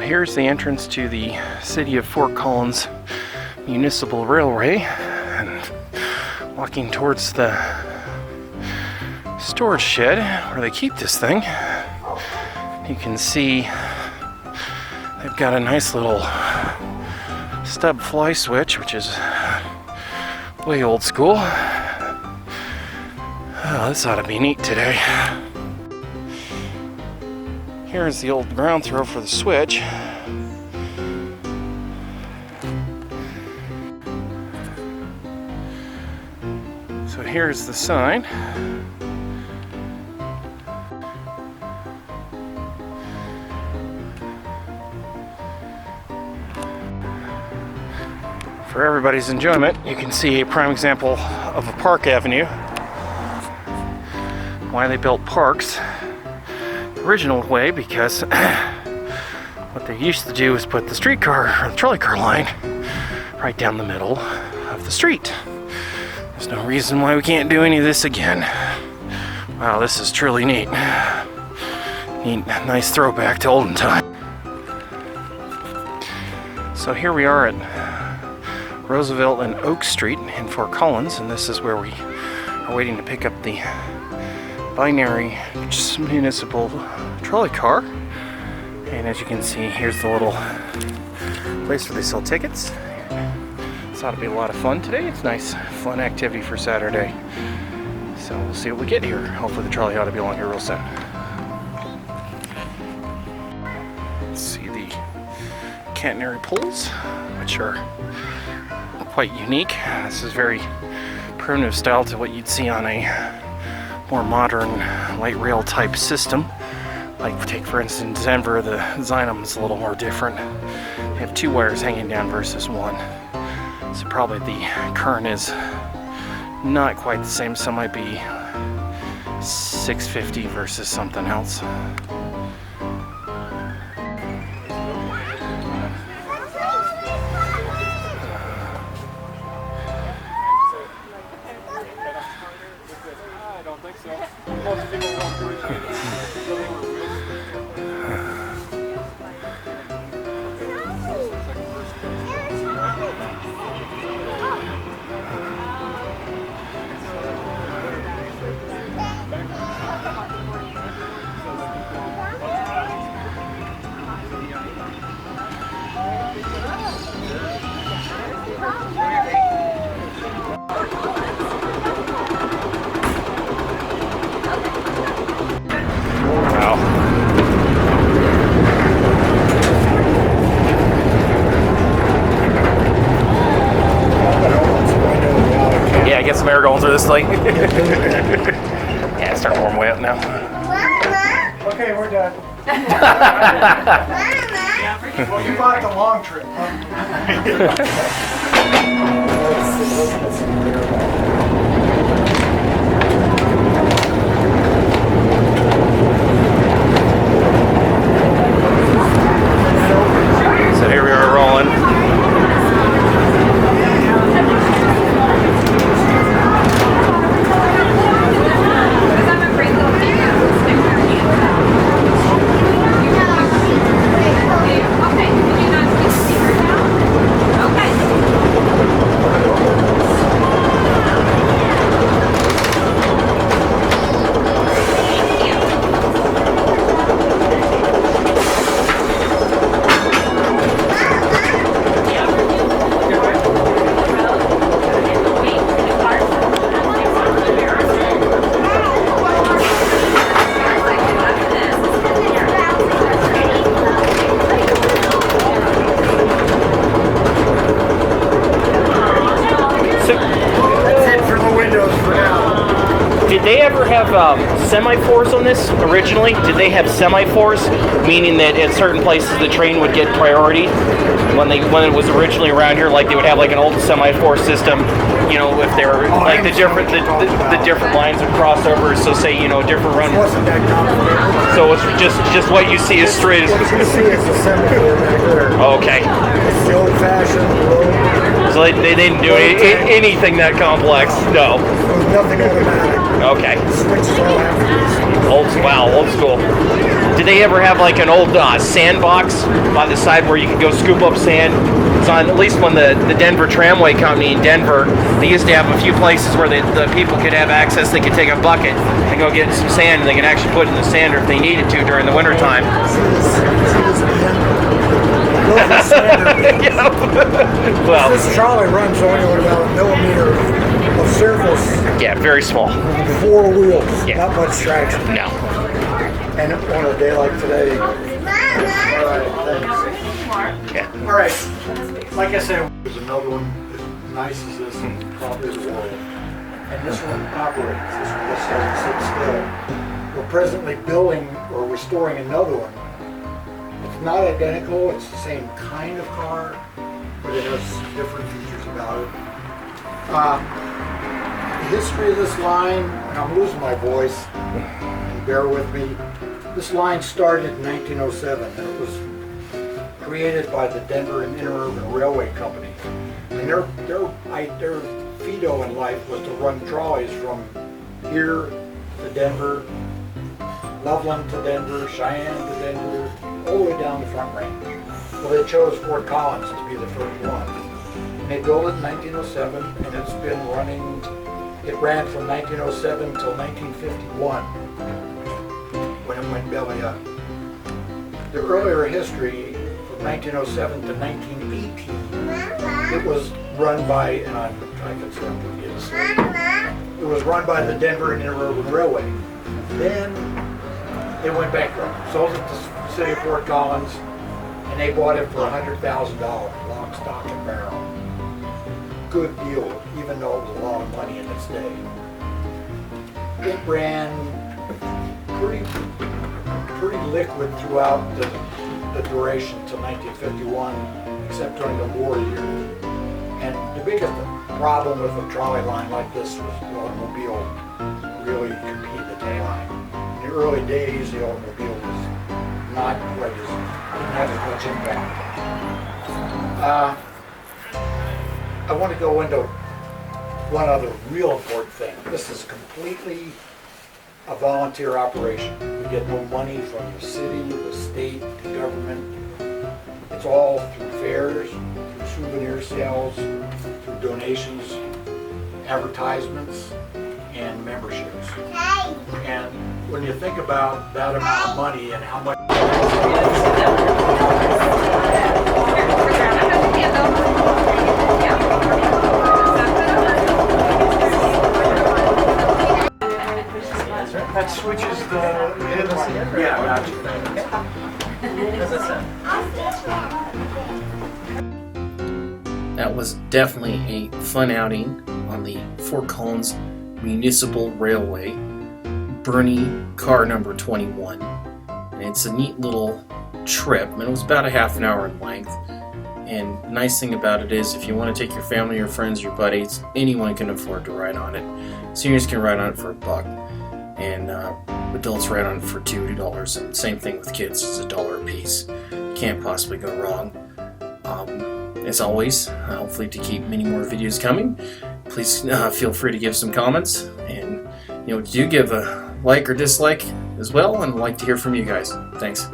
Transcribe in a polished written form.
here's the entrance to the City of Fort Collins Municipal Railway, and walking towards the storage shed where they keep this thing. You can see they've got a nice little stub fly switch, which is way old school. Oh, this ought to be neat today. Here's the old ground throw for the switch. So here's the sign. For everybody's enjoyment, you can see a prime example of a park avenue. Why they built parks the original way, because what they used to do is put the streetcar or the trolley car line right down the middle of the street. There's no reason why we can't do any of this again. Wow, this is truly neat. Nice throwback to olden time. So here we are at Roosevelt and Oak Street in Fort Collins, and this is where we are waiting to pick up the binary municipal trolley car. And as you can see, here's the little place where they sell tickets. This ought to be a lot of fun today. It's a nice, fun activity for Saturday. So we'll see what we get here. Hopefully the trolley ought to be along here real soon. Let's see the catenary poles, which are quite unique. This is very primitive style to what you'd see on a more modern light rail type system. Like take for instance Denver, the Xylem is a little more different. They have two wires hanging down versus one. So probably the current is not quite the same. Some might be 650 versus something else. Get some air going through this thing. Yeah, it's starting to warm way up now. Okay, we're done. Well, you bought the long trip, huh? So here we are rolling. Did they ever have semaphores on this originally? Did they have semaphores, meaning that at certain places the train would get priority when it was originally around here? Like they would have like an old semaphore system, you know, if they're like the different lines of crossovers. So say different run. It wasn't that complicated. So it's just what you see as straight as. What you see is a semaphore right there. Okay. It's the old-fashioned road. So they didn't do anything that complex. No. There was nothing automatic. Okay. Switches all have Old school. Did they ever have like an old sandbox by the side where you could go scoop up sand? It's on, at least when the Denver Tramway Company in Denver, they used to have a few places where the people could have access. They could take a bucket and go get some sand, and they could actually put it in the sander if they needed to during the wintertime. Well, this trolley runs only with about a millimeter of surface. Yeah, very small. 4 wheels, Yeah. not much traction. No. And on a day like today, all right, thanks. Yeah. All right, like I said, there's another one as nice as this, probably the world. And this one operates. This one just doesn't sit still. We're presently building or restoring another one. It's not identical. It's the same kind of car, but it has different features about it. The history of this line, and I'm losing my voice, and bear with me. This line started in 1907, and it was created by the Denver and Interurban Railway Company. And their Fido in life was to run trolleys from here to Denver, Loveland to Denver, Cheyenne to Denver, all the way down the Front Range. Well, they chose Fort Collins to be the first one. And they built it in 1907, and it's been running, it ran from 1907 till 1951, when it went belly up. The earlier history, from 1907 to 1918, it was run by, and I'm trying to get this, it was run by the Denver and Interurban Railway. Then it went bankrupt, sold it to the city of Fort Collins, and they bought it for $100,000, lock, stock, and barrel. Good deal, even though it was a lot of money in its day. It ran pretty liquid throughout the duration until 1951, except during the war year. And the biggest problem with a trolley line like this was the automobile really competed at the line. In the early days, the automobile was not quite as, didn't have as much impact. I want to go into one other real important thing. This is completely a volunteer operation. We get no money from the city, the state, the government. It's all through fairs, through souvenir sales, through donations, advertisements, and memberships. And when you think about that amount of money and how much that switches the headlight. Yeah, gotcha. That was definitely a fun outing on the Fort Collins Municipal Railway, Bernie car number 21. And it's a neat little trip, and it was about a half an hour in length. And the nice thing about it is, if you want to take your family, your friends, your buddies, anyone can afford to ride on it. Seniors can ride on it for $1, and adults ride on it for $2. And same thing with kids, it's $1 a piece. Can't possibly go wrong. As always, hopefully to keep many more videos coming, please feel free to give some comments, and do give a like or dislike as well, and I'd like to hear from you guys. Thanks.